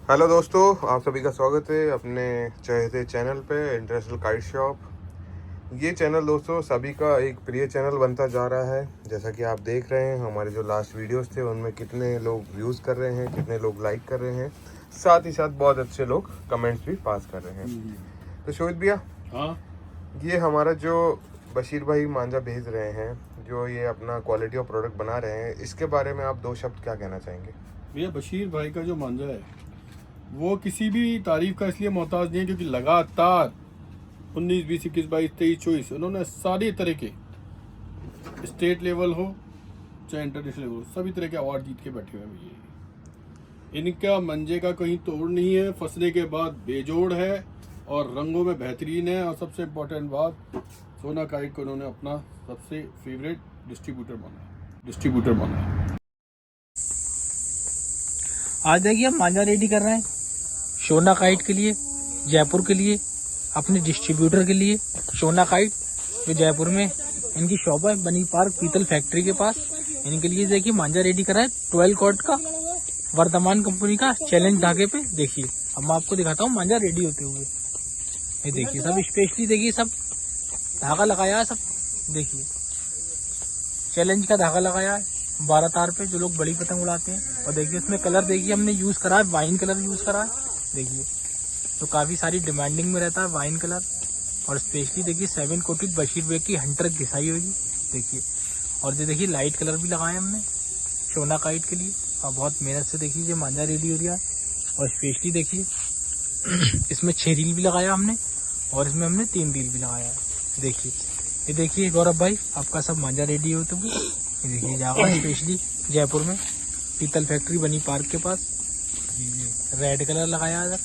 Hello दोस्तों, आप सभी का स्वागत है अपने चहेते चैनल पे इंटरनेशनल काइट शॉप। ये चैनल दोस्तों सभी का एक प्रिय चैनल बनता जा रहा है। जैसा कि आप देख रहे हैं, हमारे जो लास्ट वीडियोस थे उनमें कितने लोग व्यूज़ कर रहे हैं, कितने लोग लाइक कर रहे हैं, साथ ही साथ बहुत अच्छे लोग कमेंट्स भी पास कर रहे हैं। तो शोहित भैया, हाँ ये हमारा जो बशीर भाई मांझा भेज रहे हैं, जो ये अपना क्वालिटी ऑफ प्रोडक्ट बना रहे हैं, इसके बारे में आप दो शब्द क्या कहना चाहेंगे? भैया, बशीर भाई का जो मांझा है वो किसी भी तारीफ का इसलिए मोहताज नहीं है क्योंकि लगातार 19, 20, 21, 22, 23, 24 उन्होंने सारे तरह के स्टेट लेवल हो चाहे इंटरनेशनल लेवल हो सभी तरह के अवार्ड जीत के बैठे हुए हैं भैया। इनका मंजे का कहीं तोड़ नहीं है, फंसने के बाद बेजोड़ है और रंगों में बेहतरीन है। और सबसे इम्पोर्टेंट बात, सोना काइट को उन्होंने अपना सबसे फेवरेट डिस्ट्रीब्यूटर बना है। आज देखिए हम मांझा रेडी कर रहे हैं सोना काइट के लिए, जयपुर के लिए, अपने डिस्ट्रीब्यूटर के लिए। सोना काइट जो जयपुर में इनकी शॉप है, बनी पार्क पीतल फैक्ट्री के पास। इनके लिए देखिए मांझा रेडी कर रहा है 12 कॉट का, वर्धमान कंपनी का चैलेंज धागे पे। देखिए अब मैं आपको दिखाता हूँ मांझा रेडी होते हुए। ये देखिए सब स्पेशली, देखिए सब धागा लगाया है, सब देखिए चैलेंज का धागा लगाया है 12 तार पे, जो लोग बड़ी पतंग उड़ाते हैं। और देखिए इसमें कलर देखिए हमने यूज करा है, वाइन कलर यूज करा है। देखिए तो काफी सारी डिमांडिंग में रहता है वाइन कलर। और स्पेशली देखिए 7 कोटेड बशीर बेग की हंटर घिसाई होगी। देखिए और ये देखिए लाइट कलर भी लगाए हमने सोना काइट के लिए। और बहुत मेहनत से देखिए ये मांझा रेडी हो रहा है। और स्पेशली देखिए इसमें 6 रील भी लगाया हमने और इसमें हमने 3 रील भी लगाया है। देखिए ये देखिए गौरव भाई, आपका सब मांझा रेडी हो तो ये देखिए जागा स्पेशली जयपुर में पीतल फैक्ट्री बनी पार्क के पास। रेड कलर लगाया है।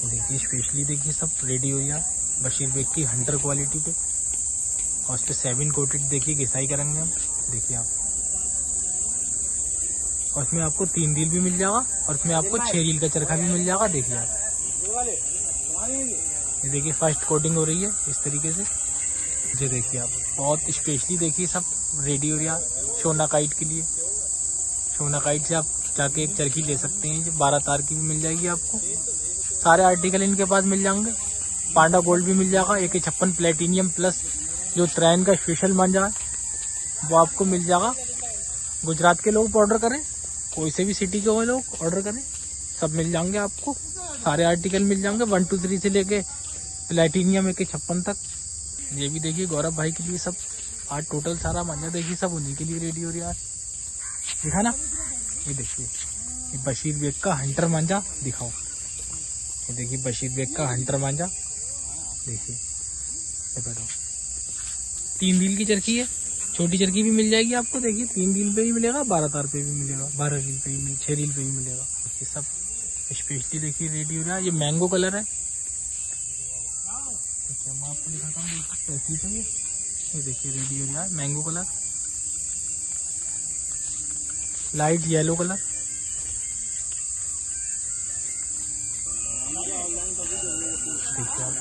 देखिए स्पेशली देखिए सब रेडी हो गया बशीर बेग की हंटर क्वालिटी पे। और उस पर 7 कोटेड देखिए घिसाई करेंगे हम। देखिए आप, और इसमें आपको 3 रील भी मिल जाएगा और इसमें आपको 6 रील का चरखा भी मिल जाएगा। देखिए आप, ये देखिए फर्स्ट कोटिंग हो रही है इस तरीके से। ये देखिए आप, बहुत स्पेशली देखिए सब रेडी हो रहा सोना काइट के लिए। सोना काइट से आप जाके एक चरखी ले सकते हैं, जो 12 तार की भी मिल जाएगी आपको। सारे आर्टिकल इनके पास मिल जाएंगे। पांडा गोल्ड भी मिल जाएगा, AK56 प्लेटिनियम प्लस जो ट्रेन का स्पेशल मांझा है वो आपको मिल जाएगा। गुजरात के लोग ऑर्डर करें, कोई से भी सिटी के लोग ऑर्डर करें, सब मिल जाएंगे आपको। सारे आर्टिकल मिल जाएंगे 1, 2, 3 से लेके प्लेटिनियम AK56 तक। ये भी देखिए गौरव भाई के लिए सब आज टोटल सारा मांझा देखिए सब उन्हीं के लिए रेडी हो रहा है। दिखा ना, ये देखिए ये बशीर बेग का हंटर मांझा दिखाओ। ये देखिए बशीर बेग का हंटर मांझा। देखिए ये बैठो, 3 रील की चरखी है, छोटी चरखी भी मिल जाएगी आपको। देखिए 3 रील पे भी मिलेगा, 12 तार पे भी मिलेगा, 12 रील पे भी, 6 रील पे भी मिलेगा। ये सब स्पेशली देखिए रेडी हो रहा है। ये मैंगो कलर है। देखिए मैं आपको दिखाता हूँ, देखिए कैसी है ये देखिए रेडी हो रहा है mango colour, light yellow colour. देखिए आप,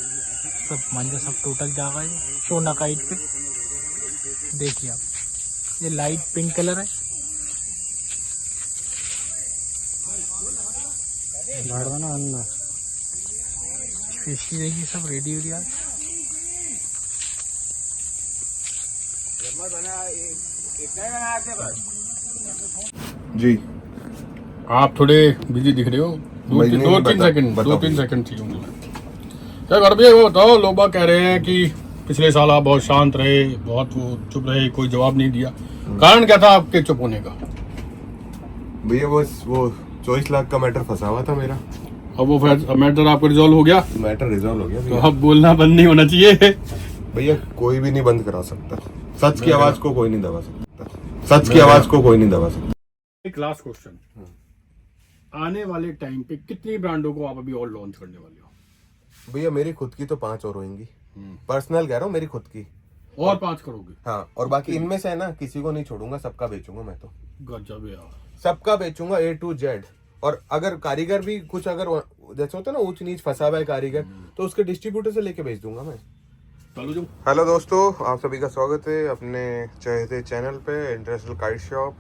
सब मांझा सब टोटल जागा है सोना काइट पे। देखिए आप, ये लाइट पिंक कलर है। स्पेशली देखिए सब रेडी हो रहा है। जी, आप थोड़े बिजी दिख रहे हो। दो नहीं, तीन बताओ, सेकंड बताओ। 2-3 सेकंड चाहिए मुझे। क्या कर भैया, वो बताओ, लोग बाग कह रहे हैं कि पिछले साल आप बहुत शांत रहे, बहुत वो चुप रहे, कोई जवाब नहीं दिया। कारण क्या था आपके चुप होने का? भैया बस वो 24 लाख का मैटर फंसा हुआ था मेरा। अब वो मैटर आपका रिजॉल्व हो गया, मैटर रिजॉल्व हो गया तो भैया। अब बोलना बंद नहीं होना चाहिए। भैया कोई भी नहीं बंद करा सकता, सच की आवाज को कोई नहीं दबा सकता, सच की आवाज को कोई नहीं दबा सकता। एक लास्ट क्वेश्चन, आने वाले टाइम पे कितनी ब्रांडों को आप अभी और लॉन्च करने वाले हो? भैया मेरी खुद की तो 5 और होंगी, पर्सनल कह रहा हूँ, मेरी खुद की। और 5 करोगे? हाँ, और बाकी इनमें से है ना, किसी को नहीं छोड़ूंगा, सबका बेचूंगा मैं तो। गजब यार, सबका बेचूंगा A to Z। और अगर कारीगर भी कुछ, अगर जैसे होता है ना ऊंच नीच फंसा हुआ है कारीगर, तो उसके डिस्ट्रीब्यूटर से लेके भेज दूंगा मैं। हेलो दोस्तों, आप सभी का स्वागत है अपने चहेते चैनल पे इंटरनेशनल काइट शॉप।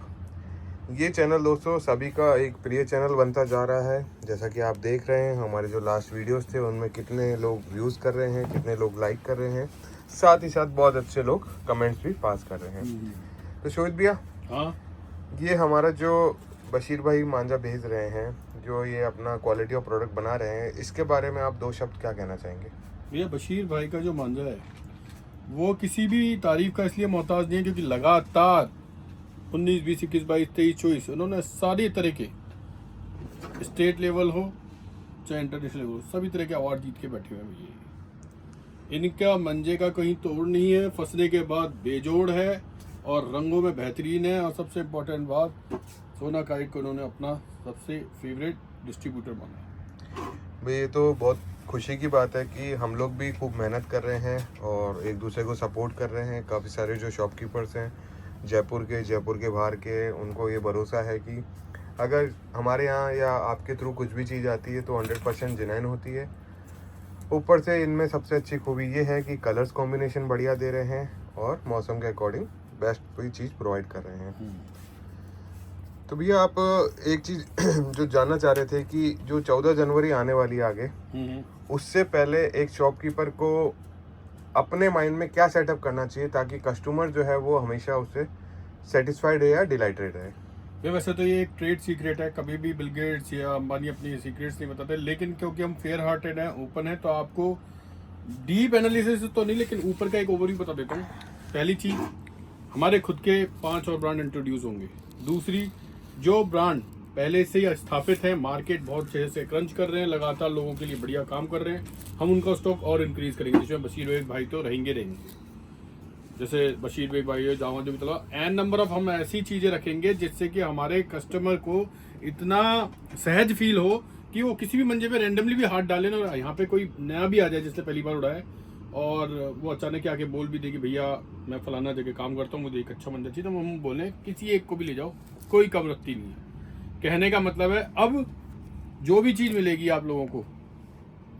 ये चैनल दोस्तों सभी का एक प्रिय चैनल बनता जा रहा है। जैसा कि आप देख रहे हैं हमारे जो लास्ट वीडियोस थे उनमें कितने लोग व्यूज़ कर रहे हैं, कितने लोग लाइक कर रहे हैं, साथ ही साथ बहुत अच्छे लोग कमेंट्स भी पास कर रहे हैं। तो शोहित भैया, हाँ, ये हमारा जो बशीर भाई मांझा भेज रहे हैं, जो ये अपना क्वालिटी ऑफ प्रोडक्ट बना रहे हैं, इसके बारे में आप दो शब्द क्या कहना चाहेंगे? भैया बशीर भाई का जो मांझा है वो किसी भी तारीफ का इसलिए मोहताज नहीं है क्योंकि लगातार 19, 20, 21, 22, 23, 24 उन्होंने सारे तरह के स्टेट लेवल हो चाहे इंटरनेशनल लेवल हो सभी तरह के अवार्ड जीत के बैठे हुए हैं भैया। इनका मंजे का कहीं तोड़ नहीं है, फंसने के बाद बेजोड़ है और रंगों में बेहतरीन है। और सबसे इम्पोर्टेंट बात, सोना काइट को उन्होंने अपना सबसे फेवरेट डिस्ट्रीब्यूटर माना है। भाई ये तो बहुत खुशी की बात है कि हम लोग भी खूब मेहनत कर रहे हैं और एक दूसरे को सपोर्ट कर रहे हैं। काफ़ी सारे जो शॉपकीपर्स हैं जयपुर के बाहर के, उनको ये भरोसा है कि अगर हमारे यहाँ या आपके थ्रू कुछ भी चीज़ आती है तो 100% जेन्युइन होती है। ऊपर से इनमें सबसे अच्छी खूबी ये है कि कलर्स कॉम्बिनेशन बढ़िया दे रहे हैं और मौसम के अकॉर्डिंग बेस्ट कोई चीज़ प्रोवाइड कर रहे हैं। तो भैया आप एक चीज़ जो जानना चाह रहे थे कि जो 14 जनवरी आने वाली है आगे, उससे पहले एक शॉपकीपर को अपने माइंड में क्या सेटअप करना चाहिए ताकि कस्टमर जो है वो हमेशा उससे सेटिस्फाइड रहे या डिलाइटेड रहे? ये वैसे तो ये एक ट्रेड सीक्रेट है, कभी भी बिल गेट्स या अंबानी अपनी सीक्रेट्स नहीं बताते, लेकिन क्योंकि हम फेयर हार्टेड हैं, ओपन है, तो आपको डीप एनालिसिस तो नहीं लेकिन ऊपर का एक ओवरव्यू बता देता हूँ। पहली चीज, हमारे खुद के 5 और ब्रांड इंट्रोड्यूस होंगे। दूसरी, जो ब्रांड पहले से ही स्थापित है, मार्केट बहुत अच्छे से क्रंच कर रहे हैं, लगातार लोगों के लिए बढ़िया काम कर रहे हैं, हम उनका स्टॉक और इंक्रीज करेंगे, जिसमें बशीर बेग भाई तो रहेंगे। जैसे बशीर बेग भाई है, जावा जो भी तला एन नंबर ऑफ हम ऐसी चीजें रखेंगे जिससे कि हमारे कस्टमर को इतना सहज फील हो कि वो किसी भी मंजे पे रैंडमली भी हाथ डाले ना, यहाँ पे कोई नया भी आ जाए जिसने पहली बार उड़ाया और वो अचानक आके बोल भी दे कि भैया मैं फलाना जगह काम करता हूँ, मुझे एक अच्छा मंजा चाहिए, तो हम बोले किसी एक को भी ले जाओ, कोई कम रखती नहीं है। कहने का मतलब है अब जो भी चीज़ मिलेगी आप लोगों को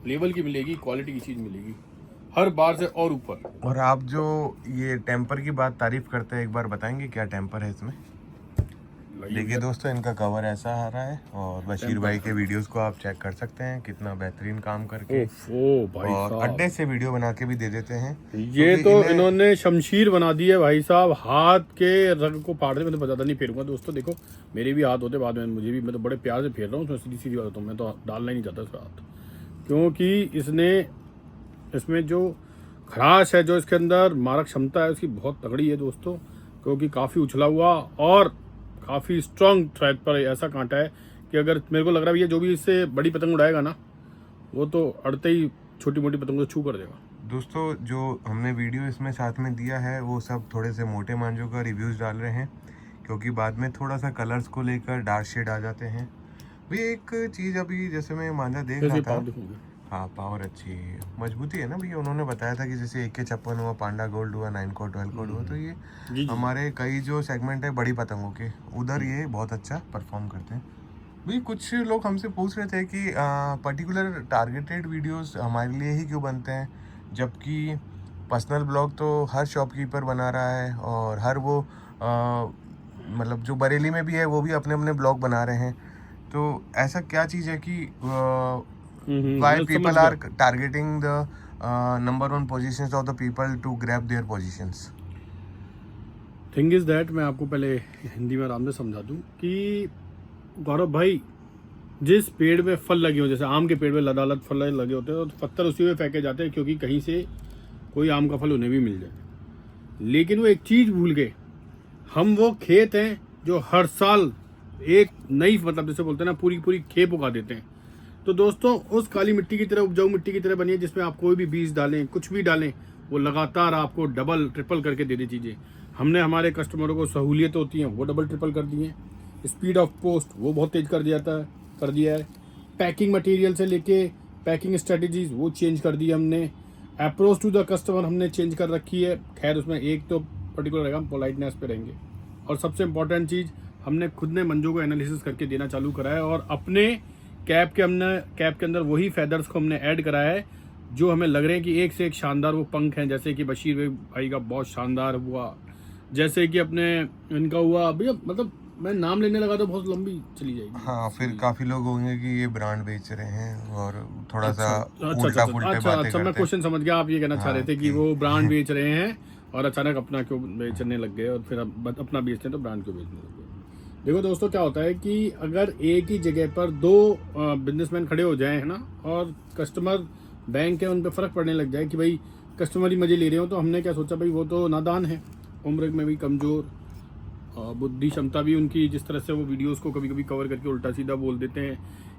लेवल की मिलेगी, क्वालिटी की चीज़ मिलेगी हर बार से और ऊपर। और आप जो ये टेम्पर की बात तारीफ करते हैं, एक बार बताएंगे क्या टेम्पर है इसमें? देखिए दोस्तों, इनका कवर ऐसा आ रहा है और बशीर भाई के वीडियोस को आप चेक कर सकते हैं, कितना बेहतरीन काम करके भाई और साहब, अड्डे से वीडियो बना के भी दे देते हैं। ये तो इन्होंने शमशीर बना दी है भाई साहब, हाथ के रंग को फाड़ दे। मैं तो बताता नहीं फेरूंगा दोस्तों, देखो मेरे भी हाथ होते बाद में, मुझे भी, मैं तो बड़े प्यार से फेर रहा हूँ, उसमें सीधी सीधी बात, मैं तो डालना ही नहीं चाहता इसका हाथ, क्योंकि इसमें जो खराश है, जो इसके अंदर मारक क्षमता है उसकी बहुत तगड़ी है दोस्तों, क्योंकि काफ़ी उछला हुआ और काफ़ी स्ट्रॉन्ग थ्रेड पर ऐसा कांटा है कि अगर मेरे को लग रहा है ये जो भी इससे बड़ी पतंग उड़ाएगा ना, वो तो अड़ते ही छोटी मोटी पतंग को छू कर देगा। दोस्तों जो हमने वीडियो इसमें साथ में दिया है वो सब थोड़े से मोटे मांझों का रिव्यूज़ डाल रहे हैं, क्योंकि बाद में थोड़ा सा कलर्स को लेकर डार्क शेड आ जाते हैं। भाई एक चीज़ अभी जैसे मैं मांझा देख रहा था, हाँ पावर अच्छी है, मजबूती है ना भैया। उन्होंने बताया था कि जैसे 1K56 हुआ, पांडा गोल्ड हुआ, 9 कोर 12 कोर हुआ, तो ये हमारे कई जो सेगमेंट है बड़ी पतंगों के, उधर ये बहुत अच्छा परफॉर्म करते हैं। भाई कुछ लोग हमसे पूछ रहे थे कि पर्टिकुलर टारगेटेड वीडियोस हमारे लिए ही क्यों बनते हैं, जबकि पर्सनल ब्लॉग तो हर शॉपकीपर बना रहा है और हर वो मतलब जो बरेली में भी है वो भी अपने अपने ब्लॉग बना रहे हैं। तो ऐसा क्या चीज़ है कि why people are targeting the number 1 positions of the people to grab their positions? Thing is that, मैं आपको पहले हिंदी में आराम से समझा दूं कि गौरव भाई, जिस पेड़ में फल लगे हो, जैसे आम के पेड़ में लदालद फल लगे होते हैं तो पत्थर उसी में फेंके जाते हैं क्योंकि कहीं से कोई आम का फल उन्हें भी मिल जाए, लेकिन वो एक चीज़ भूल गए, हम वो खेत हैं जो हर साल एक नई, मतलब जैसे बोलते हैं ना, पूरी पूरी खेप उगा देते हैं। तो दोस्तों उस काली मिट्टी की तरह, उपजाऊ मिट्टी की तरह बनिए, जिसमें आप कोई भी बीज डालें, कुछ भी डालें, वो लगातार आपको डबल ट्रिपल करके दे दी चीज़ें। हमने हमारे कस्टमरों को सहूलियत होती हैं वो डबल ट्रिपल कर दी हैं, स्पीड ऑफ पोस्ट वो बहुत तेज कर दिया है, पैकिंग मटेरियल से लेके पैकिंग स्ट्रेटजीज वो चेंज कर दी हमने, अप्रोच टू द कस्टमर हमने चेंज कर रखी है। खैर उसमें एक तो पर्टिकुलर रहेगा, हम पोलाइटनेस पे रहेंगे, और सबसे इम्पोर्टेंट चीज़, हमने खुद ने मंजों को एनालिसिस करके देना चालू करा है और अपने कैप के अंदर वही फेदर्स को हमने ऐड कराया है जो हमें लग रहे हैं कि एक से एक शानदार वो पंख हैं। जैसे कि बशीर भाई का बहुत शानदार हुआ, जैसे कि अपने इनका हुआ भैया, मतलब मैं नाम लेने लगा तो बहुत लंबी चली जाएगी। हाँ, फिर काफी लोग होंगे कि ये ब्रांड बेच रहे हैं और थोड़ा सा अच्छा उल्टा पुल्टे बातें मैं करते हैं। क्वेश्चन समझ गया, आप ये कहना चाह रहे थे कि कि- वो ब्रांड बेच रहे हैं और अचानक अपना क्यों बेचने लग गए, और फिर अब अपना बेचते हैं तो ब्रांड क्यों बेचने लग गए। देखो दोस्तों, क्या होता है कि अगर एक ही जगह पर दो बिजनेसमैन खड़े हो जाए, है ना, और कस्टमर बैंक है उन पर फ़र्क पड़ने लग जाए कि भाई कस्टमर ही मजे ले रहे हो, तो हमने क्या सोचा भाई वो तो नादान है, उम्र में भी कमज़ोर, बुद्धि क्षमता भी उनकी, जिस तरह से वो वीडियोस को कभी कभी कवर करके उल्टा सीधा बोल देते हैं,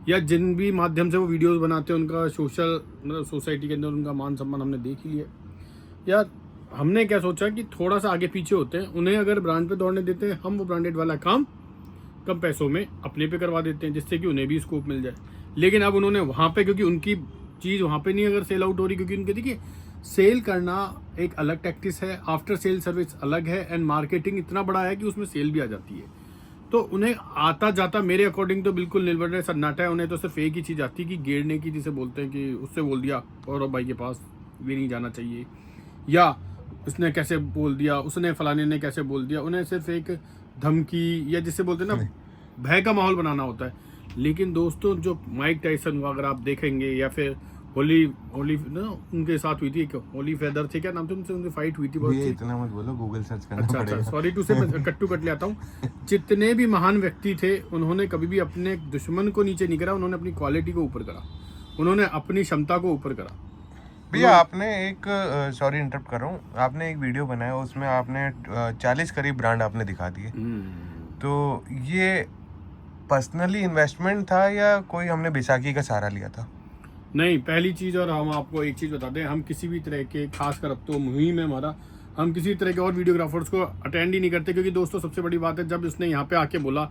या जिन भी माध्यम से वो वीडियोस बनाते हैं उनका सोशल मतलब सोसाइटी के अंदर उनका मान सम्मान हमने देख ही लिया। या हमने क्या सोचा कि थोड़ा सा आगे पीछे होते हैं, उन्हें अगर ब्रांड पे दौड़ने देते हैं, हम वो ब्रांडेड वाला काम कम पैसों में अपने पे करवा देते हैं, जिससे कि उन्हें भी स्कोप मिल जाए। लेकिन अब उन्होंने वहाँ पे, क्योंकि उनकी चीज़ वहाँ पे नहीं अगर सेल आउट हो रही, क्योंकि उनके देखिए सेल करना एक अलग टैक्टिस है, आफ्टर सेल सर्विस अलग है, एंड मार्केटिंग इतना बड़ा है कि उसमें सेल भी आ जाती है। तो उन्हें आता जाता मेरे अकॉर्डिंग तो बिल्कुल निर्भर है, सन्नाटा है। उन्हें तो सिर्फ एक ही चीज़ आती है कि गेड़ने की, जिसे बोलते हैं कि उससे बोल दिया गौरव भाई के पास भी नहीं जाना चाहिए, या उसने कैसे बोल दिया, उसने फलाने ने कैसे बोल दिया। उन्हें सिर्फ एक धमकी या जिसे बोलते हैं ना भय का माहौल बनाना होता है। लेकिन दोस्तों, जो माइक टाइसन को अगर आप देखेंगे, या फिर होली ना उनके साथ हुई थी, एक होली फेदर थे, क्या नाम था उनसे, उनकी फाइट हुई थी बहुत ये सी। इतना मत बोलो, गूगल सर्च करना अच्छा पड़ेगा। सॉरी टू से, मैं कट्टू कट ले आता हूँ। जितने भी महान व्यक्ति थे, उन्होंने कभी भी अपने दुश्मन को नीचे नहीं करा, उन्होंने अपनी क्वालिटी को ऊपर करा, उन्होंने अपनी क्षमता को ऊपर करा। भैया आपने एक सॉरी इंटरप्ट कर रहा हूँ, आपने एक वीडियो बनाया उसमें आपने 40 करीब ब्रांड आपने दिखा दिए, तो ये पर्सनली इन्वेस्टमेंट था या कोई हमने बैसाखी का सहारा लिया था? नहीं, पहली चीज़, और हम आपको एक चीज़ बता दें, हम किसी भी तरह के, खासकर अब तो मुहिम है हमारा, हम किसी तरह के और वीडियोग्राफर्स को अटेंड ही नहीं करते, क्योंकि दोस्तों सबसे बड़ी बात है, जब उसने यहाँ पे आके बोला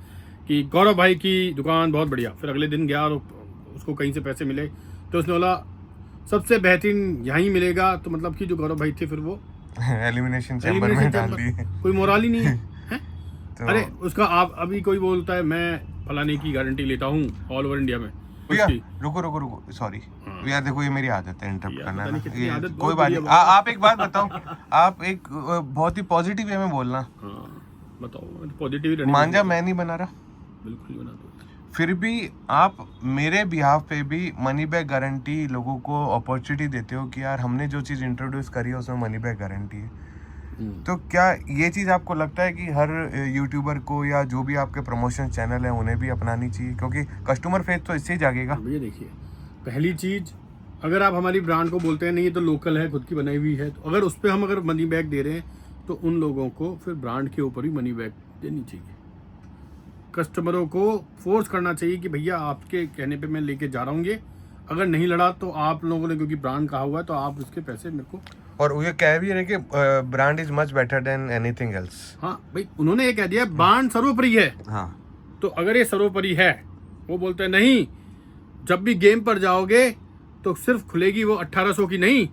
कि गौरव भाई की दुकान बहुत बढ़िया, फिर अगले दिन गया और उसको कहीं से पैसे मिले, तो उसने बोला सबसे बेहतरीन यहीं मिलेगा, तो मतलब कि जो गौरव भाई थे फिर वो एलिमिनेशन चैम्बर में डाल दिए। कोई मोराल ही नहीं है, हैं? तो अरे उसका आप अभी कोई बोलता है मैं फलाने की गारंटी लेता हूँ ऑल ओवर इंडिया में, भैया उसकी रुको सॉरी यार, देखो ये मेरी आदत है इंटरप्ट यार, करना पता ना, नहीं कितनी ये आदत, कोई बहुत बात बढ़िया नहीं। बात। आप एक बात बताओ, आप एक बहुत ही पॉजिटिव वे में बोलना। हाँ बताओ, पॉजिटिव मांझा मैं नहीं बना रहा, बिल्कुल ही बना दो। फिर भी आप मेरे बिहाफ पे भी मनी बैक गारंटी लोगों को अपॉर्चुनिटी देते हो कि यार हमने जो चीज़ इंट्रोड्यूस करी है उसमें मनी बैक गारंटी है। तो क्या ये चीज़ आपको लगता है कि हर यूट्यूबर को या जो भी आपके प्रमोशन चैनल है उन्हें भी अपनानी चाहिए, क्योंकि कस्टमर फेस तो इससे ही जागेगा? भैया देखिए, पहली चीज, अगर आप हमारी ब्रांड को बोलते हैं नहीं ये तो लोकल है, खुद की बनाई हुई है, तो अगर उस पर हम अगर मनी बैक दे रहे हैं, तो उन लोगों को फिर ब्रांड के ऊपर ही मनी बैक देनी चाहिए। कस्टमरों को फोर्स करना चाहिए कि भैया आपके कहने पे मैं लेके जा रहा हूँ ये, अगर नहीं लड़ा तो आप लोगों ने, क्योंकि ब्रांड कहा हुआ है, तो आप उसके पैसे मेरे को। और ये कह भी रहे कि brand is much better than anything else. हाँ भाई, उन्होंने ये कह दिया ब्रांड सर्वोपरि है, हाँ, तो अगर ये सर्वोपरि है, वो बोलते हैं नहीं, जब भी गेम पर जाओगे तो सिर्फ खुलेगी वो 1800 की नहीं,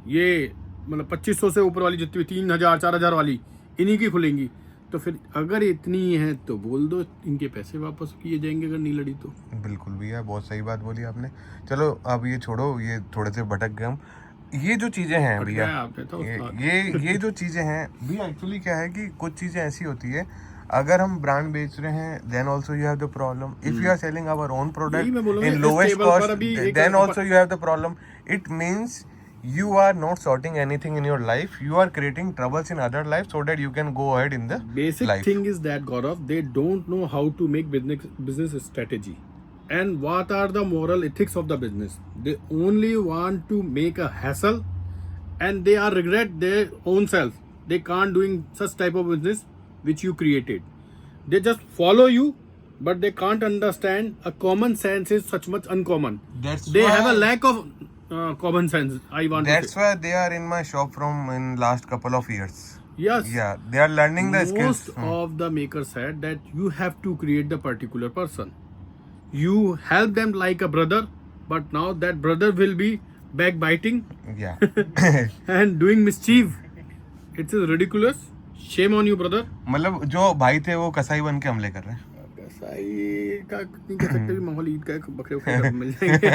ये मतलब 2500 से ऊपर वाली जितनी 3000 4000 वाली इन्हीं की खुलेंगी। तो फिर अगर इतनी है तो बोल दो, इनके पैसे वापस किए जाएंगे अगर नहीं लड़ी तो। बिल्कुल भैया, बहुत सही बात बोली आपने। चलो अब ये छोड़ो, ये थोड़े से भटक गए हम। ये जो चीज़ें हैं भैया, ये जो चीज़ें हैं भैया, एक्चुअली क्या है कि कुछ चीज़ें ऐसी होती है, अगर हम ब्रांड बेच रहे हैं then also you have the problem, if you are selling our own product in lowest cost then also you have the problem. It means you are not sorting anything in your life, you are creating troubles in other life so that you can go ahead in the basic life. thing is that Gaurav, they don't know how to make business strategy and what are the moral ethics of the business. They only want to make a hassle and they are regret their own self. They can't doing such type of business which you created. They just follow you, but they can't understand a common sense is such much uncommon. They have a lack of common sense, I want to say. That's why they are in my shop from in last couple of years. Yes. Yeah, they are learning the skills. Most of the makers said that you have to create the particular person. You help them like a brother, but now that brother will be backbiting Yeah. and doing mischief. It's ridiculous. Shame on you, brother. मतलब जो भाई थे वो कसाई बन के हमले कर रहे हैं। कसाई का नहीं कह सकते, भी माहौल ईद का है, बकरे वकरे मिल जाएंगे।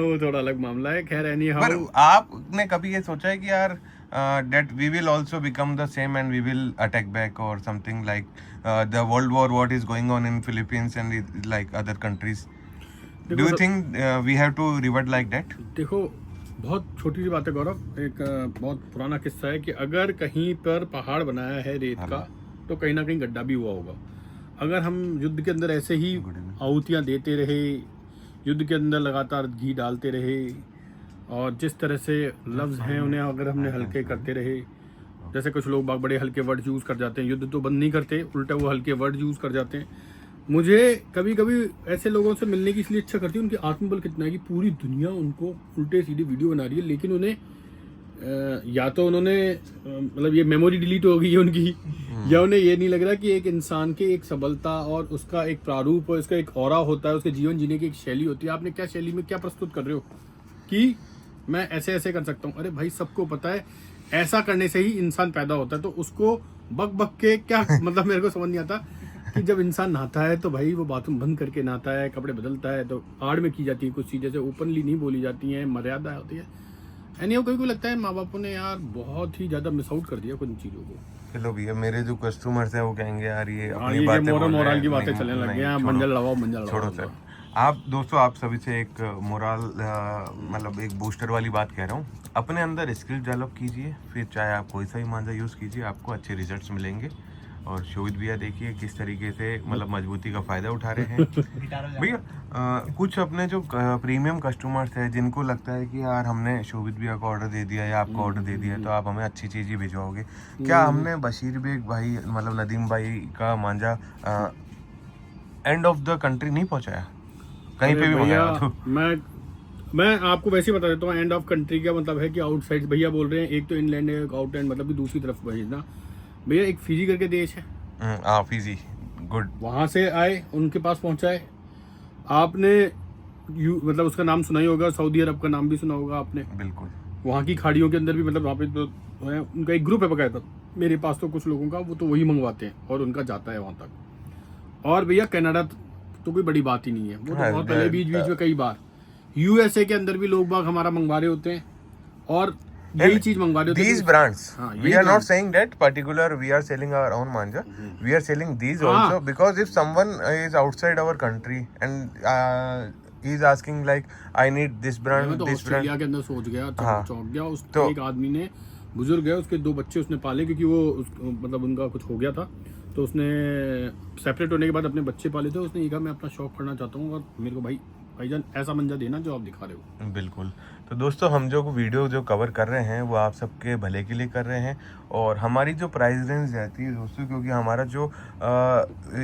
वो थोड़ा अलग मामला है। खैर एनी पर हाउ, आपने कभी ये सोचा है कि यार that we will also become the same and we will attack back or something like the world war what is going on in Philippines and like other countries. Do you think we have to revert like that? देखो बहुत छोटी सी बात है गौरव, एक बहुत पुराना किस्सा है कि अगर कहीं पर पहाड़ बनाया है रेत का तो कहीं ना कहीं गड्ढा भी हुआ होगा। अगर हम युद्ध के अंदर ऐसे ही आहुतियाँ देते रहे, युद्ध के अंदर लगातार घी डालते रहे और जिस तरह से लफ्ज़ हैं उन्हें अगर हमने हल्के करते रहे, जैसे कुछ लोग बड़े हल्के वर्ड यूज़ कर जाते हैं, युद्ध तो बंद नहीं करते, उल्टा वो हल्के वर्ड यूज़ कर जाते हैं। मुझे कभी कभी ऐसे लोगों से मिलने की इसलिए इच्छा करती है, उनकी आत्मबल कितना है कि पूरी दुनिया उनको उल्टे सीधे वीडियो बना रही है, लेकिन उन्हें या तो उन्होंने मतलब ये मेमोरी डिलीट हो गई है उनकी, या उन्हें ये नहीं लग रहा कि एक इंसान के एक सबलता और उसका एक प्रारूप और उसका एक ऑरा होता है, उसके जीवन जीने की एक शैली होती है। आपने क्या शैली में क्या प्रस्तुत कर रहे हो कि मैं ऐसे ऐसे कर सकता हूँ? अरे भाई सबको पता है ऐसा करने से ही इंसान पैदा होता है, तो उसको बक बक के क्या मतलब मेरे को समझ नहीं आता कि जब इंसान नहाता है तो भाई वो बाथरूम बंद करके नहाता है, कपड़े बदलता है, तो आड़ में की जाती है कुछ चीज़ें, जैसे ओपनली नहीं बोली जाती हैं, मर्यादा होती है। एनी कोई को लगता है माँ बापों ने यार बहुत ही ज़्यादा मिस आउट कर दिया कुछ चीज़ों को। चलो भैया, मेरे जो कस्टमर्स हैं वो कहेंगे यार ये अपनी ये बातें मोरल की बातें चलने लग गई हैं, मंजल लगाओ मंजल लगाओ। छोड़ो सर। आप दोस्तों, आप सभी से एक मोरल मतलब एक बूस्टर वाली बात कह रहा हूँ, अपने अंदर स्किल डेवलप कीजिए, फिर चाहे आप कोई सा भी मांझा यूज़ कीजिए, आपको अच्छे रिजल्ट्स मिलेंगे। और शोभित भैया देखिए किस तरीके से मतलब मजबूती का फ़ायदा उठा रहे हैं। भैया कुछ अपने जो प्रीमियम कस्टमर्स हैं जिनको लगता है कि यार हमने शोभित भैया को ऑर्डर दे दिया या आपको ऑर्डर दे दिया तो आप हमें अच्छी चीज़ ही भिजवाओगे, क्या हमने बशीर बेग भाई मतलब नदीम भाई का मांझा एंड ऑफ द कंट्री नहीं पहुँचाया, कहीं पे भी मंगाया? तो मैं आपको वैसे ही बता देता हूँ, एंड ऑफ कंट्री का मतलब है कि आउटसाइड भैया बोल रहे हैं, एक तो इनलैंड है, एक आउटलैंड, मतलब कि दूसरी तरफ भेजना। भैया एक फिजी करके देश है, फिजी, गुड, वहाँ से आए, उनके पास पहुँचाए। आपने मतलब उसका नाम सुना ही होगा, सऊदी अरब का नाम भी सुना होगा आपने। बिल्कुल। वहाँ की खाड़ियों के अंदर भी मतलब वहाँ पे तो है, उनका एक ग्रुप है बकायदा, मेरे पास तो कुछ लोगों का, वो तो वही मंगवाते हैं और उनका जाता है वहाँ तक। और भैया कनाडा तो कोई बड़ी बात ही नहीं है, वो तो बहुत पहले बीच बीच में कई बार यूएसए के अंदर भी लोग बाग हमारा मंगवा रहे होते हैं और यही चीज मंगवा रहे होते हैं। These brands, we are not brands. saying that particular we are selling our own manja. We are selling these also because if someone is outside our country and he is asking like I need this brand, मैं तो this brand. Australia के अंदर सोच गया, हाँ। चौंक गया। उस तो एक आदमी ने, बुजुर्ग है, उसके 2 बच्चे उसने पाले क्योंकि वो मतलब उनका कुछ हो गया था, तो उसने सेपरेट होने के बाद अपने बच्चे पाले थे। उसने ये कहा मैं अपना शौक करना चाहता हूँ और मेरे को भाईजान ऐसा मंजा देना जो आप दिखा रहे हो। बिल्कुल। तो दोस्तों, हम जो वीडियो जो कवर कर रहे हैं वो आप सबके भले के लिए कर रहे हैं और हमारी जो प्राइस रेंज रहती है दोस्तों, क्योंकि हमारा जो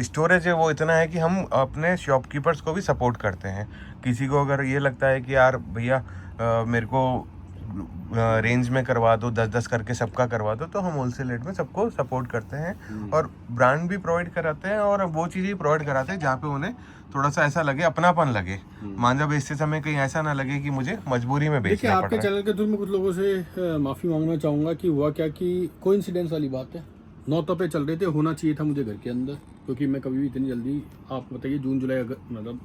स्टोरेज है वो इतना है कि हम अपने शॉपकीपर्स को भी सपोर्ट करते हैं। किसी को अगर ये लगता है कि यार भैया मेरे को रेंज में करवा दो, 10-10 करके सबका करवा दो, तो हम होलसेल रेट में सबको सपोर्ट करते हैं और ब्रांड भी प्रोवाइड कराते हैं और वो चीज़ें प्रोवाइड कराते हैं जहाँ पे उन्हें थोड़ा सा ऐसा लगे, अपनापन लगे, मांझा बेचते समय कहीं ऐसा ना लगे कि मुझे मजबूरी में बेचना पड़ रहा है। आपके चैनल के थ्रू मैं कुछ लोगों से माफ़ी मांगना चाहूँगा कि हुआ क्या कि कोइंसिडेंस वाली बात है, नौतों पे चल रहे थे, होना चाहिए था मुझे घर के अंदर, क्योंकि मैं कभी भी इतनी जल्दी, आप बताइए जून जुलाई मतलब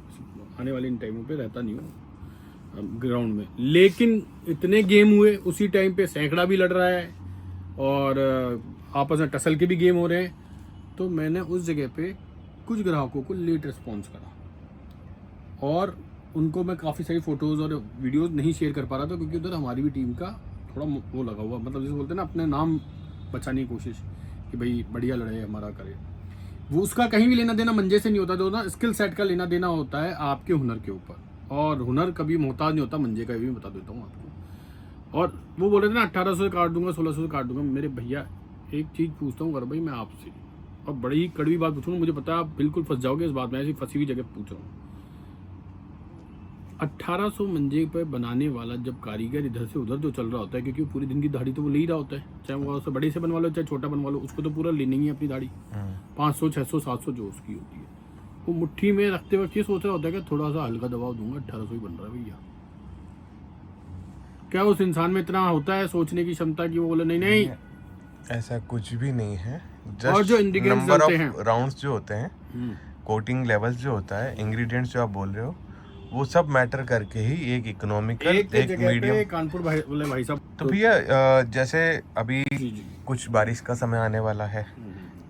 आने वाले इन टाइमों पे रहता नहीं हूँ ग्राउंड में, लेकिन इतने गेम हुए उसी टाइम पे, सैकड़ा भी लड़ रहा है और आपस में टसल के भी गेम हो रहे हैं, तो मैंने उस जगह पे कुछ ग्राहकों को लेट रिस्पॉन्स करा और उनको मैं काफ़ी सारी फ़ोटोज़ और वीडियोस नहीं शेयर कर पा रहा था, क्योंकि उधर हमारी भी टीम का थोड़ा वो लगा हुआ, मतलब जैसे बोलते हैं ना अपने नाम बचाने की कोशिश कि भाई बढ़िया लड़ाई हमारा करे, वो उसका कहीं भी लेना देना मंजे से नहीं होता, जो ना स्किल सेट का लेना देना होता है आपके हुनर के ऊपर, और हुनर कभी मोहताज नहीं होता मंजे का, ये भी बता देता हूँ आपको। और वो बोल रहे थे ना 1800 से काट दूंगा, 1600 से काट दूंगा। मेरे भैया एक चीज़ पूछता हूँ भाई मैं आपसे, और बड़ी ही कड़वी बात पूछूंगा, मुझे पता है आप बिल्कुल फंस जाओगे इस बात में, ऐसी फंसी हुई जगह पूछ रहा हूँ। 1800 मंजे पर बनाने वाला जब कारीगर इधर से उधर जो चल रहा होता है, क्योंकि पूरी दिन की दाढ़ी तो वो ले ही रहा होता है, चाहे वो उससे बड़े से बनवा लो चाहे छोटा बनवा लो, उसको तो पूरा लेनी ही है अपनी दाढ़ी, 500 600 700 जो उसकी होती है, वो मुट्ठी में रखते वक्त ये सोच रहा होता है कि थोड़ा सा हल्का दबाव दूंगा 1800 ही बन रहा है भैया। क्या उस इंसान में इतना होता है सोचने की क्षमता कि वो बोले नहीं नहीं, ऐसा कुछ भी नहीं है। और जो इंग्रेडिएंट्स नंबर डलते हैं, ऑफ राउंड्स जो होते हैं, कोटिंग लेवल्स जो होता है, इंग्रेडिएंट्स जो आप बोल रहे हो, वो सब मैटर करके ही एक इकोनॉमिकल एक एक जगह मीडियम। पे कानपुर भाई बोले भाई साहब तो भैया जैसे अभी जी जी कुछ बारिश का समय आने वाला है,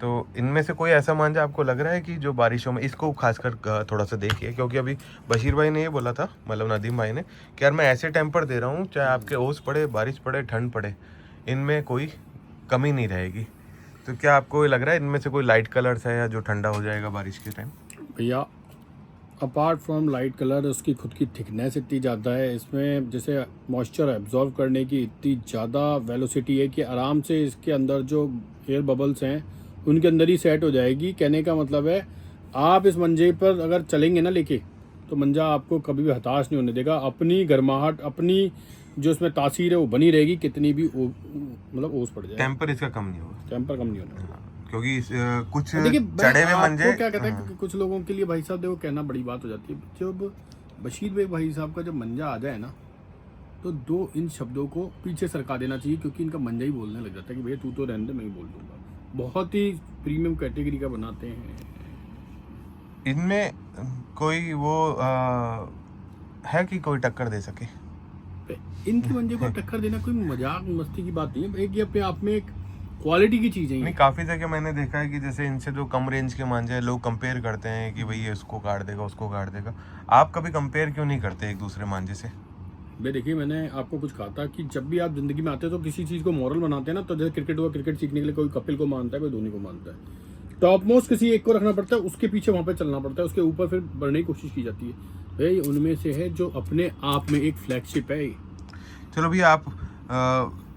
तो इनमें से कोई ऐसा मांझा आपको लग रहा है कि जो बारिशों में, इसको खासकर थोड़ा सा देखिए, क्योंकि अभी बशीर भाई ने ये बोला था, मतलब नदीम भाई ने, कि यार मैं ऐसे टेम्पर दे रहा हूँ चाहे आपके ओस पड़े, बारिश पड़े, ठंड पड़े, इनमें कोई कमी नहीं रहेगी। तो क्या आपको ये लग रहा है इनमें से कोई लाइट कलर्स है या जो ठंडा हो जाएगा बारिश के टाइम? भैया, अपार्ट फ्रॉम लाइट कलर उसकी खुद की थिकनेस इतनी ज़्यादा है, इसमें जैसे मॉइस्चर एब्जॉर्व करने की इतनी ज़्यादा वेलोसिटी है कि आराम से इसके अंदर जो एयर बबल्स हैं उनके अंदर ही सेट हो जाएगी। कहने का मतलब है आप इस मंजे पर अगर चलेंगे ना लेके, तो मंजा आपको कभी भी हताश नहीं होने देगा। अपनी गर्माहट, अपनी जो इसमें तासीर है वो बनी रहेगी, कितनी भी मतलब ओस पड़ जाए, टेम्पर इसका कम नहीं होगा, टेम्पर कम नहीं होना। क्योंकि कुछ देखिए चढ़े हुए आपको मंजे, क्या कहते हैं कि कुछ लोगों के लिए भाई साहब देखो कहना बड़ी बात हो जाती है। जब बशीर भाई साहब का जब मंजा आ जाए ना, तो दो इन शब्दों को पीछे सरका देना चाहिए, क्योंकि इनका मंजा ही बोलने लग जाता है कि भैया तू तो रहने दे, मैं ही बोल दूंगा। बहुत ही प्रीमियम कैटेगरी का बनाते हैं। इनमें कोई वो है कि कोई टक्कर दे सके? इनकी मंजे को टक्कर देना कोई मजाक मस्ती की बात नहीं है, एक ये अपने आप में एक क्वालिटी की चीज़ है। नहीं, काफ़ी जगह मैंने देखा है कि जैसे इनसे जो कम रेंज के मांझे लोग कंपेयर करते हैं कि भाई ये उसको काट देगा, उसको काट देगा। आप कभी कंपेयर क्यों नहीं करते एक दूसरे मांझे से? भाई देखिए, मैंने आपको कुछ कहा था कि जब भी आप जिंदगी में आते हैं तो किसी चीज़ को मॉरल बनाते हैं ना, तो जैसे क्रिकेट हुआ, क्रिकेट सीखने के लिए कोई कपिल को मानता है, कोई धोनी को मानता है। टॉप मोस्ट किसी एक को रखना पड़ता है, उसके पीछे वहाँ पे चलना पड़ता है, उसके ऊपर फिर बढ़ने की कोशिश की जाती है। भाई उनमें से है जो अपने आप में एक फ्लैगशिप है। चलो भैया, आप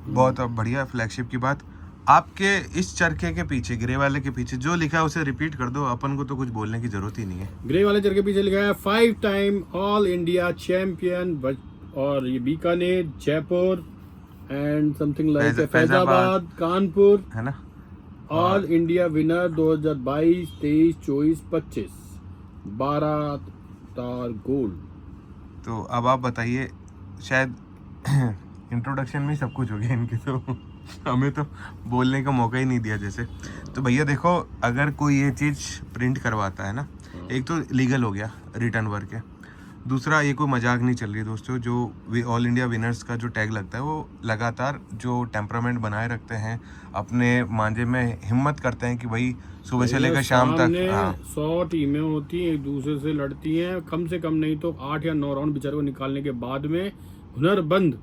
बहुत बढ़िया फ्लैगशिप की बात। आपके इस चरखे के पीछे, ग्रे वाले के पीछे जो लिखा है उसे रिपीट कर दो, अपन को तो कुछ बोलने की जरूरत ही नहीं है। ग्रे वाले चरखे के पीछे लिखा है 5 टाइम ऑल इंडिया चैंपियन, और ये Bikaner, Jaipur and something like Faizabad, Kanpur, है ना, ऑल इंडिया विनर 2022, 23, 24, 25, 12 तार गोल्ड। तो अब आप बताइए, शायद इंट्रोडक्शन में ही सब कुछ हो गया इनके, तो हमें तो बोलने का मौका ही नहीं दिया जैसे। तो भैया देखो, अगर कोई ये चीज़ प्रिंट करवाता है ना, एक तो लीगल हो गया, रिटर्न वर्क है। दूसरा, ये कोई मजाक नहीं चल रही दोस्तों, जो ऑल इंडिया विनर्स का जो टैग लगता है वो लगातार जो टेम्परामेंट बनाए रखते हैं, अपने मांझे में हिम्मत करते हैं कि भाई सुबह से लेकर शाम तक। 100 टीमें होती हैं, एक दूसरे से लड़ती हैं, कम से कम नहीं तो 8 या 9 राउंड बेचारे को निकालने के बाद में हुनरबंद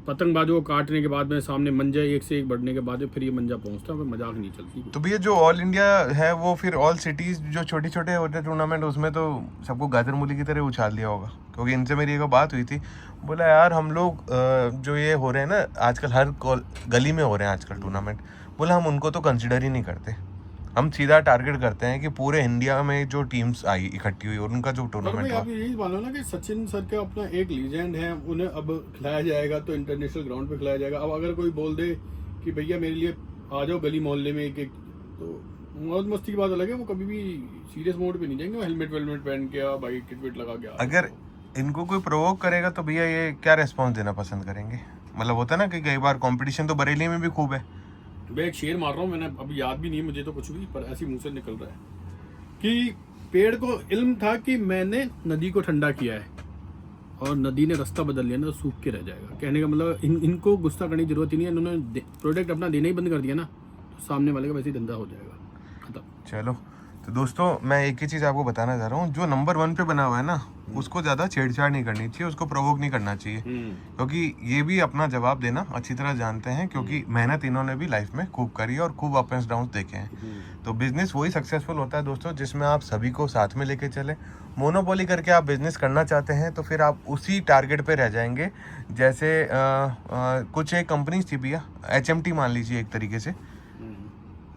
पतंगबाजों को काटने के बाद में सामने मंजा एक से एक बढ़ने के बाद फिर ये मंजा पहुंचता है, मजाक नहीं चलती। तो भैया जो ऑल इंडिया है वो फिर ऑल सिटीज जो छोटे छोटे होते हैं टूर्नामेंट, उसमें तो सबको गाजर मूली की तरह उछाल दिया होगा। क्योंकि इनसे मेरी एक बात हुई थी, बोला यार हम लोग जो ये हो रहे हैं ना आजकल, हर गली में हो रहे हैं आजकल टूर्नामेंट, बोला हम उनको तो कंसिडर ही नहीं करते, हम सीधा टारगेट करते हैं कि पूरे इंडिया में जो टीम्स आई इकट्ठी हुई और उनका जो टूर्नामेंट हुआ। आप यही मानो ना कि सचिन सर का अपना एक लीजेंड है, उन्हें अब खिलाया जाएगा तो इंटरनेशनल ग्राउंड पे खिलाया जाएगा। अब अगर कोई बोल दे कि भैया मेरे लिए आ जाओ गली मोहल्ले में एक एक, तो मौज मस्ती की बात अलग है, वो कभी भी सीरियस मोड पे नहीं जाएंगे, वो हेलमेट वेलमेट पहन के भाई किट विट लगा के। अगर इनको कोई प्रोवोक करेगा तो भैया ये क्या रेस्पॉन्स देना पसंद करेंगे? मतलब होता है ना कि कई बार कंपटीशन तो बरेली में भी खूब है। मैं एक शेर मार रहा हूँ, मैंने अभी याद भी नहीं है मुझे तो कुछ भी, पर ऐसी मुंह से निकल रहा है कि पेड़ को इल्म था कि मैंने नदी को ठंडा किया है और नदी ने रास्ता बदल लिया ना तो सूख के रह जाएगा। कहने का मतलब इनको गुस्सा करने की जरूरत ही नहीं है, इन्होंने प्रोडक्ट अपना देना ही बंद कर दिया ना, तो सामने वाले का वैसे ही धंधा हो जाएगा, खत्म। चलो तो दोस्तों, मैं एक ही चीज़ आपको बताना चाह रहा हूँ, जो नंबर 1 पे बना हुआ है ना, उसको ज़्यादा छेड़छाड़ नहीं करनी चाहिए, उसको प्रोवोक नहीं करना चाहिए, क्योंकि ये भी अपना जवाब देना अच्छी तरह जानते हैं, क्योंकि मेहनत इन्होंने भी लाइफ में खूब करी है और खूब अप एंड डाउन देखे हैं। तो बिजनेस वही सक्सेसफुल होता है दोस्तों जिसमें आप सभी को साथ में लेके चले। मोनोपोली करके आप बिजनेस करना चाहते हैं तो फिर आप उसी टारगेट पे रह जाएंगे। जैसे कुछ एक कंपनीज थी भैया, HMT मान लीजिए एक तरीके से,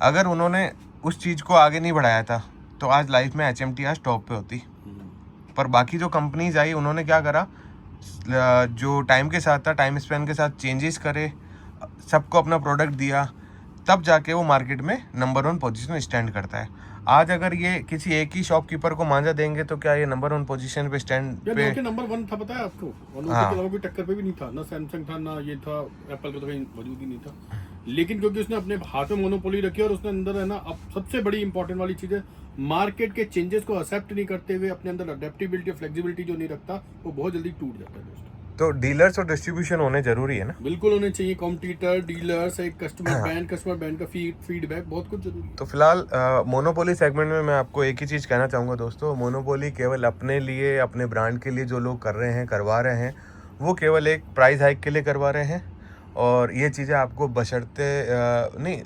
अगर उन्होंने उस चीज़ को आगे नहीं बढ़ाया था तो आज लाइफ में HMT आज टॉप पे होती। पर बाकी जो कंपनीज आई उन्होंने क्या करा, जो टाइम के साथ था, टाइम स्पेन के साथ चेंजेस करे, सबको अपना प्रोडक्ट दिया, तब जाके वो मार्केट में नंबर 1 पोजीशन स्टैंड करता है। आज अगर ये किसी एक ही शॉपकीपर को मांझा देंगे तो क्या ये नंबर 1 पोजीशन पे स्टैंड पे? नंबर 1 था पता है आपको, और उसके अलावा कोई टक्कर पे भी नहीं था, ना सैमसंग था, ना ये था, एप्पल का तो कहीं वजूद ही नहीं था। लेकिन क्योंकि उसने अपने हाथ में मोनोपोली रखी और उसने अंदर है ना, अब सबसे बड़ी इंपॉर्टेंट वाली चीज़ है, मार्केट के चेंजेस को एक्सेप्ट नहीं करते हुए अपने अंदर अडेप्टेबिलिटी और फ्लेक्सिबिलिटी जो नहीं रखता, वो बहुत जल्दी टूट जाता है दोस्तों। तो डीलर्स और डिस्ट्रीब्यूशन होने जरूरी है ना? बिल्कुल होने चाहिए, कॉम्पिटिटर, डीलर्स, एक कस्टमर बैंड का फीडबैक, बहुत कुछ जरूरी है। तो फिलहाल मोनोपोली सेगमेंट में मैं आपको एक ही चीज़ कहना चाहूँगा दोस्तों, मोनोपोली केवल अपने लिए, अपने ब्रांड के लिए जो लोग कर रहे हैं, करवा रहे हैं, वो केवल एक प्राइस हाइक के लिए करवा रहे हैं। और ये चीज़ें आपको बशर्ते नहीं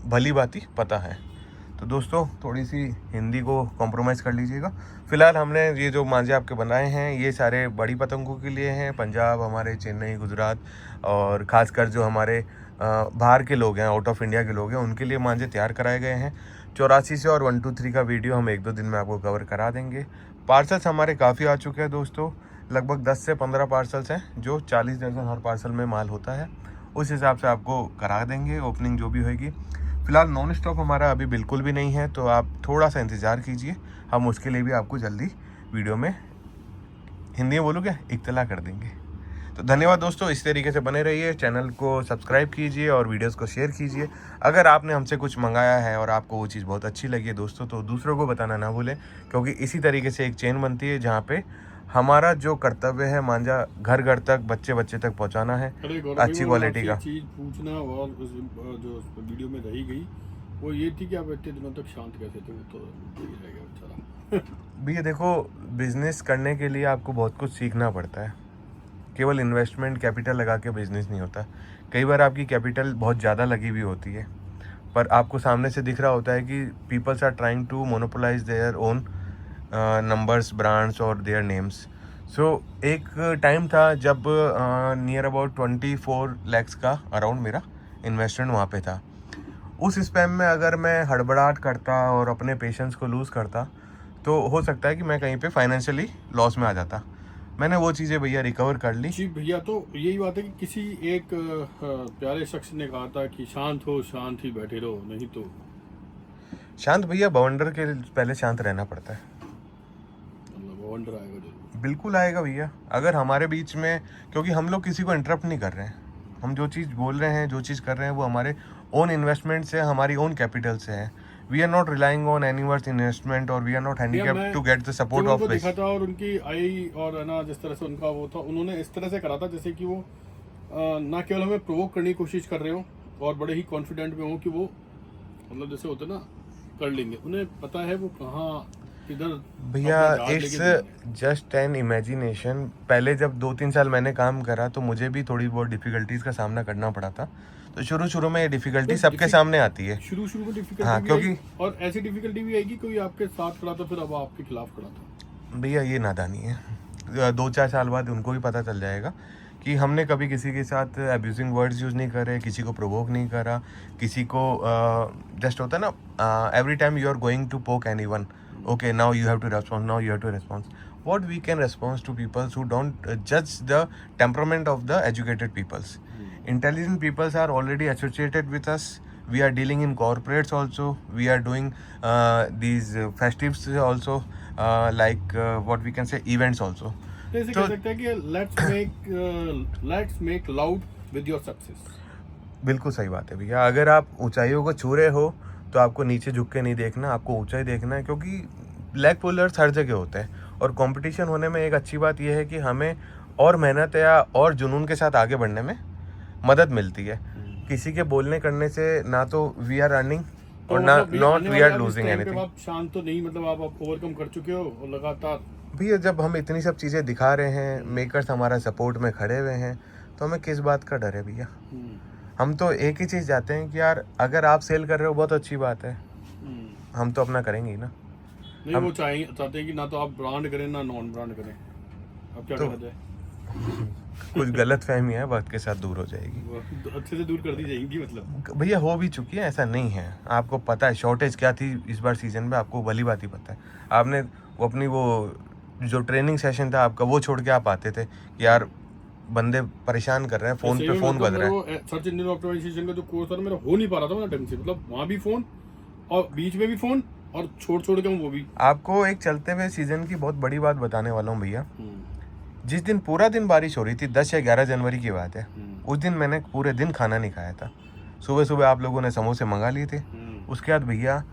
भली भांति पता है। तो दोस्तों थोड़ी सी हिंदी को कॉम्प्रोमाइज़ कर लीजिएगा। फ़िलहाल हमने ये जो मांझे आपके बनाए हैं, ये सारे बड़ी पतंगों के लिए हैं। पंजाब, हमारे चेन्नई, गुजरात और ख़ासकर जो हमारे बाहर के लोग हैं, आउट ऑफ इंडिया के लोग हैं, उनके लिए मांझे तैयार कराए गए हैं। 84 से और 1 2 3 का वीडियो हम 1-2 दिन में आपको कवर करा देंगे। पार्सल्स हमारे काफ़ी आ चुके हैं दोस्तों, लगभग 10 से 15 पार्सल्स हैं, जो 40 दर्जन हर पार्सल में माल होता है। उस हिसाब से आपको करा देंगे, ओपनिंग जो भी होगी। फ़िलहाल नॉन स्टॉप हमारा अभी बिल्कुल भी नहीं है, तो आप थोड़ा सा इंतज़ार कीजिए, हम उसके लिए भी आपको जल्दी वीडियो में हिंदी में बोलूँ क्या, इत्तला कर देंगे। तो धन्यवाद दोस्तों, इस तरीके से बने रहिए, चैनल को सब्सक्राइब कीजिए और वीडियोस को शेयर कीजिए। अगर आपने हमसे कुछ मंगाया है और आपको वो चीज़ बहुत अच्छी लगी है दोस्तों, तो दूसरों को बताना ना भूलें, क्योंकि इसी तरीके से एक चेन बनती है जहाँ पे हमारा जो कर्तव्य है मांझा घर घर तक, बच्चे बच्चे तक पहुँचाना है अच्छी क्वालिटी का। चीज पूछना और जो वीडियो में रही गई वो ये थी कि आप इतने दिनों तक शांत कैसे थे, वो तो यही रह गया बेचारा। भैया देखो, बिजनेस करने के लिए आपको बहुत कुछ सीखना पड़ता है। केवल इन्वेस्टमेंट कैपिटल लगा के बिजनेस नहीं होता। कई बार आपकी कैपिटल बहुत ज़्यादा लगी हुई होती है, पर आपको सामने से दिख रहा होता है कि peoples are trying to monopolize their own numbers, brands और देयर नेम्स। सो एक टाइम था जब नियर अबाउट 24 लैक्स का अराउंड मेरा इन्वेस्टमेंट वहाँ पे था। उस स्पैम में अगर मैं हड़बड़ाहट करता और अपने पेशेंस को लूज़ करता, तो हो सकता है कि मैं कहीं पे फाइनेंशियली लॉस में आ जाता। मैंने वो चीज़ें भैया रिकवर कर ली। जी भैया, तो यही बात है कि किसी एक प्यारे शख्स ने कहा था कि शांत हो, शांत ही बैठे रहो, नहीं तो शांत भैया, बवंडर के पहले शांत रहना पड़ता है। वंडर आएगा जरूर। बिल्कुल आएगा भैया। अगर हमारे बीच में, क्योंकि हम लोग किसी को इंटरप्ट नहीं कर रहे हैं, हम जो चीज़ बोल रहे हैं, जो चीज़ कर रहे हैं, वो हमारे ओन इन्वेस्टमेंट से, हमारी ओन कैपिटल से है। We are not relying on एनीवर्स इन्वेस्टमेंट और we are not handicapped to get the support of देखा था और उनकी आई और ना जिस तरह से उनका वो था, उन्होंने इस तरह से करा था जैसे कि वो ना केवल हमें प्रोवोक करने की कोशिश कर रहे हो और बड़े ही कॉन्फिडेंट में हो कि वो मतलब जैसे होते ना कर लेंगे। उन्हें पता है वो कहाँ किधर भैया। It's just an imagination. पहले जब 2-3 साल मैंने काम करा तो मुझे भी थोड़ी बहुत डिफिकल्टीज़ का सामना करना पड़ा था। तो शुरू में ये डिफिकल्टी सबके सामने आती है। शुरू में डिफिकल्टी हाँ, क्योंकि और ऐसी डिफिकल्टी भी आएगी, कोई आपके साथ खड़ा था फिर अब आपके खिलाफ खड़ा था। भैया ये नादानी है। 2-4 साल बाद उनको भी पता चल जाएगा कि हमने कभी किसी के साथ अब्यूजिंग वर्ड्स यूज़ नहीं करे, किसी को प्रोवोक नहीं करा, किसी को जस्ट होता है ना, every time you are going to poke anyone, okay, now you have to respond. What we can respond to people who don't judge the temperament of the educated peoples. Intelligent peoples are already associated with us. We are dealing in corporates also. We are doing these festives also, like what we can say, events also. जैसे कह सकते हैं कि let's make loud with your success. बिल्कुल सही बात है भैया। अगर आप ऊंचाइयों को छू रहे हो तो आपको नीचे झुक के नहीं देखना, आपको ऊंचाई देखना है, क्योंकि ब्लैक पुलर्स हर जगह होते हैं। और कंपटीशन होने में एक अच्छी बात यह है कि हमें और मेहनत या और जुनून के साथ आगे बढ़ने में मदद मिलती है। किसी के बोलने करने से ना तो वी आर अर्निंग और ना not we are losing anything. आप शांत तो नहीं, मतलब आप ओवरकम कर चुके हो और लगातार। भैया जब हम इतनी सब चीज़ें दिखा रहे हैं, मेकर्स हमारा सपोर्ट में खड़े हुए हैं, तो हमें किस बात का डर है भैया। हम तो एक ही चीज़ चाहते हैं कि यार अगर आप सेल कर रहे हो बहुत अच्छी बात है, हम तो अपना करेंगे ही ना। नहीं, वो चाहते हैं कि ना तो आप ब्रांड करें ना नॉन ब्रांड करें। अब क्या करा जाए? कुछ गलत फहमी है, वक्त के साथ दूर हो जाएगी, अच्छे से दूर कर दी जाएगी। मतलब भैया हो भी चुकी है, ऐसा नहीं है। आपको पता है शॉर्टेज क्या थी इस बार सीजन में, आपको भली बात ही पता है। आपने वो अपनी वो जो ट्रेनिंग सेशन था आपका, वो छोड़ के आप आते थे कि यार बंदे परेशान कर रहे हैं, फोन पे फोन बज रहा है। सर्च इंजन ऑप्टिमाइजेशन का जो कोर्स था मेरा हो नहीं पा रहा था ढंग से, मतलब वहाँ भी फोन और बीच में भी फोन और छोड़ के वो भी। आपको एक चलते हुए सीजन की बहुत बड़ी बात बताने वाला हूँ भैया। जिस दिन पूरा दिन बारिश हो रही थी, 10 या 11 जनवरी की बात है, उस दिन मैंने पूरे दिन खाना नहीं खाया था। सुबह आप लोगों ने समोसे मंगा लिए थे। उसके बाद भैया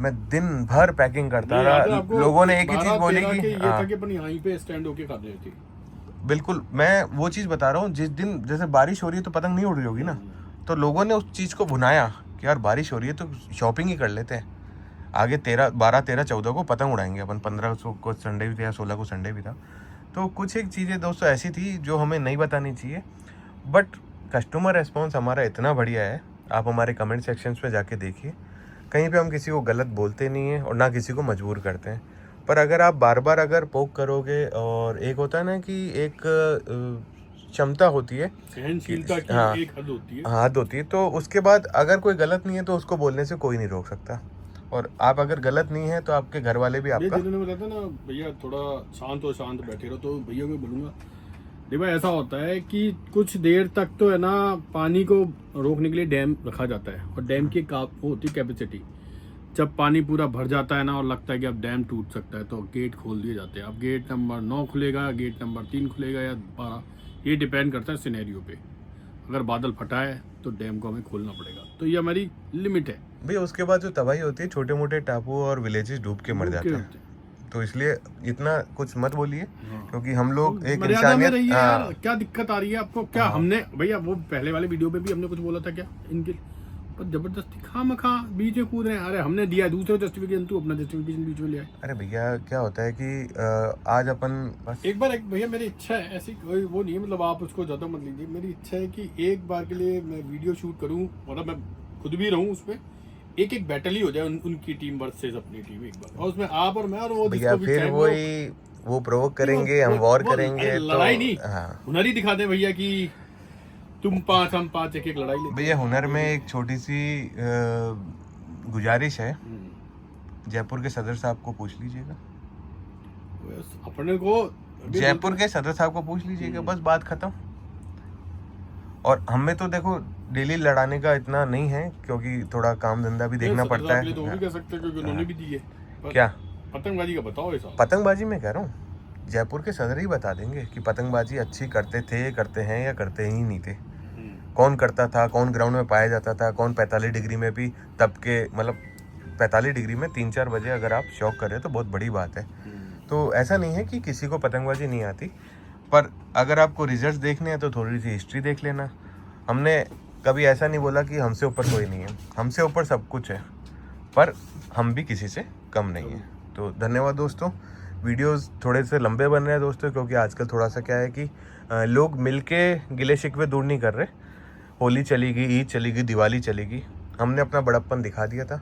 मैं दिन भर पैकिंग करता नहीं, याद है रहा। आपको लोगों ने एक ही 12, चीज बोली 13 कि के ये हाँ, था कि अपन यहीं पे स्टैंड होके खा रहे थे। बिल्कुल मैं वो चीज़ बता रहा हूँ। जिस दिन जैसे बारिश हो रही है तो पतंग नहीं उड़ रही होगी ना, तो लोगों ने उस चीज़ को भुनाया कि यार बारिश हो रही है तो शॉपिंग ही कर लेते हैं, आगे 12, 13, 14 को पतंग उड़ाएंगे अपन, 15 को संडे भी था या 16 को संडे भी था। तो कुछ एक चीज़ें दोस्तों ऐसी थी जो हमें नहीं बतानी चाहिए, बट कस्टमर रेस्पॉन्स हमारा इतना बढ़िया है। आप हमारे कमेंट सेक्शंस में जाके देखिए, कहीं पे हम किसी को गलत बोलते नहीं हैं और ना किसी को मजबूर करते हैं। पर अगर आप बार बार अगर पोक करोगे, और एक होता है ना कि एक क्षमता होती है, सहनशीलता की हाँ, एक हद होती है। हद होती है, तो उसके बाद अगर कोई गलत नहीं है तो उसको बोलने से कोई नहीं रोक सकता। और आप अगर गलत नहीं है तो आपके घर वाले भी ये आपका, जिन्होंने बताया था ना भैया थोड़ा शांत बैठे रहो, तो भैया को बोलूँगा देखो ऐसा होता है कि कुछ देर तक तो है ना पानी को रोकने के लिए डैम रखा जाता है, और डैम की वो होती है कैपेसिटी। जब पानी पूरा भर जाता है ना और लगता है कि अब डैम टूट सकता है, तो गेट खोल दिए जाते हैं। अब गेट नंबर 9 खुलेगा, गेट नंबर 3 खुलेगा या 12, ये डिपेंड करता है सिनेरियो पे। अगर बादल फटा है तो डैम को हमें खोलना पड़ेगा, तो ये हमारी लिमिट है। भैया उसके बाद जो तबाही होती है, छोटे मोटे टापू और विलेजेस डूब के मर जाते हैं। तो इसलिए इतना कुछ मत बोलिए, हाँ। क्योंकि हम लोग एक मर्यादा में रहिए इंसानियत, यार। हाँ, क्या दिक्कत आ रही है आपको? क्या हमने भैया वो पहले वाले वीडियो पे भी हमने कुछ बोला था क्या इनके पर जबरदस्ती खामखा बीच में कूद रहे हैं? अरे हमने दिया दूसरे जस्टिफिकेशन, तू अपना जस्टिफिकेशन बीच में ले आए। अरे भैया क्या होता है कि आज अपन बस एक बार एक भैया मेरी इच्छा है, ऐसी कोई वो नहीं है, मतलब आप उसको ज़्यादा मत लीजिए। मेरी इच्छा है कि एक बार के लिए मैं वीडियो शूट करूँ, मतलब मैं खुद भी रहूँ उसमें, एक बैटल ही हो जाए उनकी टीम वर्सेस अपनी टीम एक बार, और उसमें आप और मैं और वो भैया जिसको भी फिर चाहे वही वो प्रोवोक करेंगे, हम वॉर करेंगे, अरे तो लड़ाई नहीं, हाँ हुनर ही दिखा दे भैया कि तुम 5 हम 5, एक लड़ाई लेते भैया हुनर में एक छोटी सी गुजारिश है, जयपुर के सदर साहब को पूछ लीजिएगा, बस अपने को जयपुर के सदर साहब को पूछ लीजिएगा, बस बात खत्म। और हमें तो देखो डेली लड़ाने का इतना नहीं है, क्योंकि थोड़ा काम धंधा भी देखना पड़ता है। तो वो भी कह सकते हैं क्योंकि उन्होंने भी दी है। पर क्या पतंगबाजी का बताओ ऐसा। पतंगबाजी में कह रहा हूँ, जयपुर के सदर ही बता देंगे कि पतंगबाजी अच्छी करते थे, करते हैं या करते ही नहीं थे, कौन करता था, कौन ग्राउंड में पाया जाता था, कौन 45 डिग्री में भी तब के, मतलब 45 डिग्री में 3-4 बजे अगर आप शौक करें तो बहुत बड़ी बात है। तो ऐसा नहीं है कि किसी को पतंगबाजी नहीं आती, पर अगर आपको रिजल्ट्स देखने हैं तो थोड़ी सी हिस्ट्री देख लेना। हमने कभी ऐसा नहीं बोला कि हमसे ऊपर कोई नहीं है, हमसे ऊपर सब कुछ है, पर हम भी किसी से कम नहीं है। तो धन्यवाद दोस्तों। वीडियोस थोड़े से लंबे बन रहे हैं दोस्तों, क्योंकि आजकल थोड़ा सा क्या है कि लोग मिलके गिले शिकवे दूर नहीं कर रहे। होली चली गई, ईद चली गई, दिवाली चली गई, हमने अपना बड़प्पन दिखा दिया था,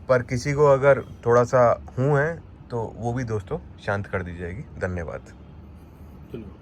पर किसी को अगर थोड़ा सा हूँ है तो वो भी दोस्तों शांत कर दी जाएगी। धन्यवाद। चलो।